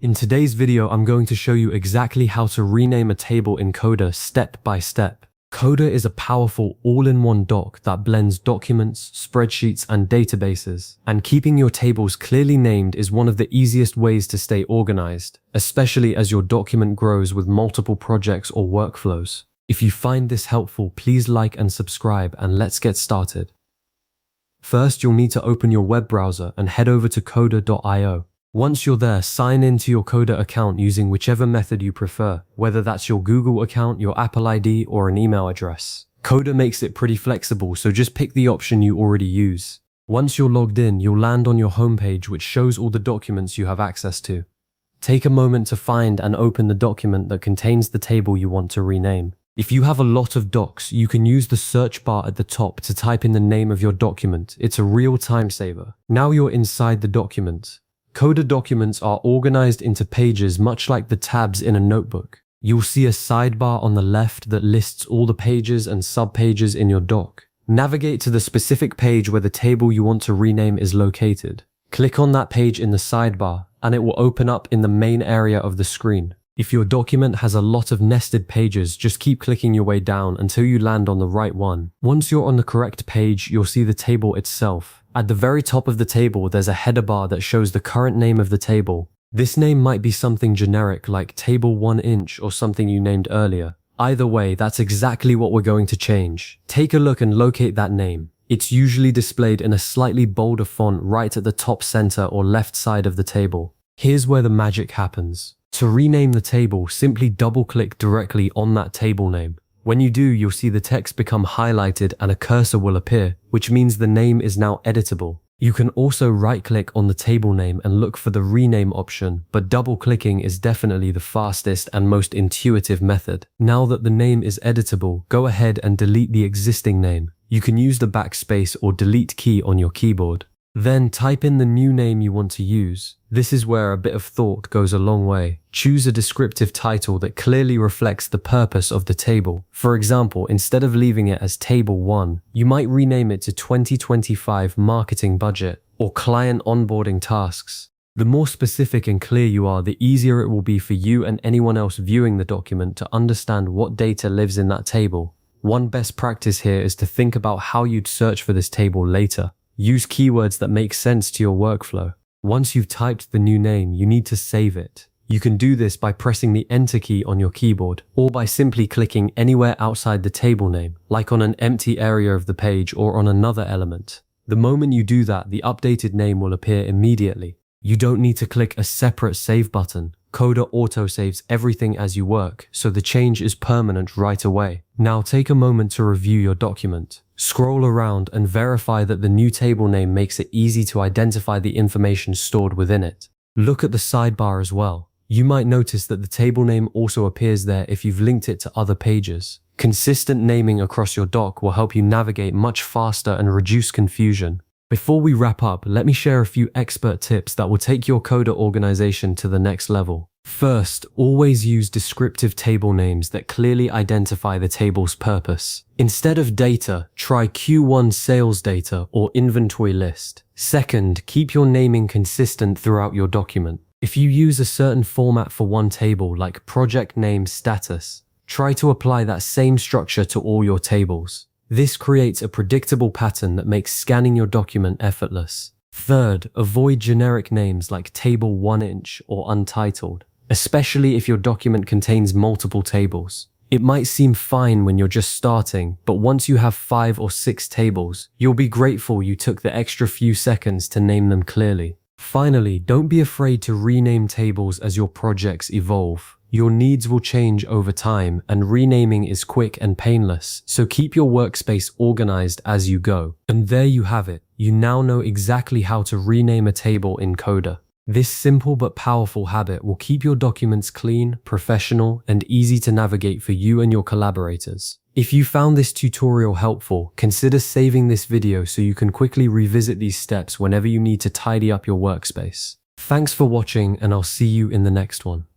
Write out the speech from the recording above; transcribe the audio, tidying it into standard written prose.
In today's video, I'm going to show you exactly how to rename a table in Coda step by step. Coda is a powerful all-in-one doc that blends documents, spreadsheets, and databases. And keeping your tables clearly named is one of the easiest ways to stay organized, especially as your document grows with multiple projects or workflows. If you find this helpful, please like and subscribe, and let's get started. First, you'll need to open your web browser and head over to coda.io. Once you're there, sign in to your Coda account using whichever method you prefer, whether that's your Google account, your Apple ID, or an email address. Coda makes it pretty flexible, so just pick the option you already use. Once you're logged in, you'll land on your homepage, which shows all the documents you have access to. Take a moment to find and open the document that contains the table you want to rename. If you have a lot of docs, you can use the search bar at the top to type in the name of your document. It's a real time saver. Now you're inside the document. Coda documents are organized into pages much like the tabs in a notebook. You'll see a sidebar on the left that lists all the pages and subpages in your doc. Navigate to the specific page where the table you want to rename is located. Click on that page in the sidebar, and it will open up in the main area of the screen. If your document has a lot of nested pages, just keep clicking your way down until you land on the right one. Once you're on the correct page, you'll see the table itself. At the very top of the table, there's a header bar that shows the current name of the table. This name might be something generic like table 1 inch or something you named earlier. Either way, that's exactly what we're going to change. Take a look and locate that name. It's usually displayed in a slightly bolder font right at the top center or left side of the table. Here's where the magic happens. To rename the table, simply double-click directly on that table name. When you do, you'll see the text become highlighted and a cursor will appear, which means the name is now editable. You can also right-click on the table name and look for the rename option, but double-clicking is definitely the fastest and most intuitive method. Now that the name is editable, go ahead and delete the existing name. You can use the backspace or delete key on your keyboard. Then type in the new name you want to use. This is where a bit of thought goes a long way. Choose a descriptive title that clearly reflects the purpose of the table. For example, instead of leaving it as Table 1, you might rename it to 2025 Marketing Budget or Client Onboarding Tasks. The more specific and clear you are, the easier it will be for you and anyone else viewing the document to understand what data lives in that table. One best practice here is to think about how you'd search for this table later. Use keywords that make sense to your workflow. Once you've typed the new name, you need to save it. You can do this by pressing the Enter key on your keyboard, or by simply clicking anywhere outside the table name, like on an empty area of the page or on another element. The moment you do that, the updated name will appear immediately. You don't need to click a separate save button. Coda autosaves everything as you work, so the change is permanent right away. Now take a moment to review your document. Scroll around and verify that the new table name makes it easy to identify the information stored within it. Look at the sidebar as well. You might notice that the table name also appears there if you've linked it to other pages. Consistent naming across your doc will help you navigate much faster and reduce confusion. Before we wrap up, let me share a few expert tips that will take your Coda organization to the next level. First, always use descriptive table names that clearly identify the table's purpose. Instead of data, try Q1 sales data or inventory list. Second, keep your naming consistent throughout your document. If you use a certain format for one table, like project name status, try to apply that same structure to all your tables. This creates a predictable pattern that makes scanning your document effortless. Third, avoid generic names like table 1 inch or untitled, especially if your document contains multiple tables. It might seem fine when you're just starting, but once you have 5 or 6 tables, you'll be grateful you took the extra few seconds to name them clearly. Finally, don't be afraid to rename tables as your projects evolve. Your needs will change over time, and renaming is quick and painless, so keep your workspace organized as you go. And there you have it. You now know exactly how to rename a table in Coda. This simple but powerful habit will keep your documents clean, professional, and easy to navigate for you and your collaborators. If you found this tutorial helpful, consider saving this video so you can quickly revisit these steps whenever you need to tidy up your workspace. Thanks for watching, and I'll see you in the next one.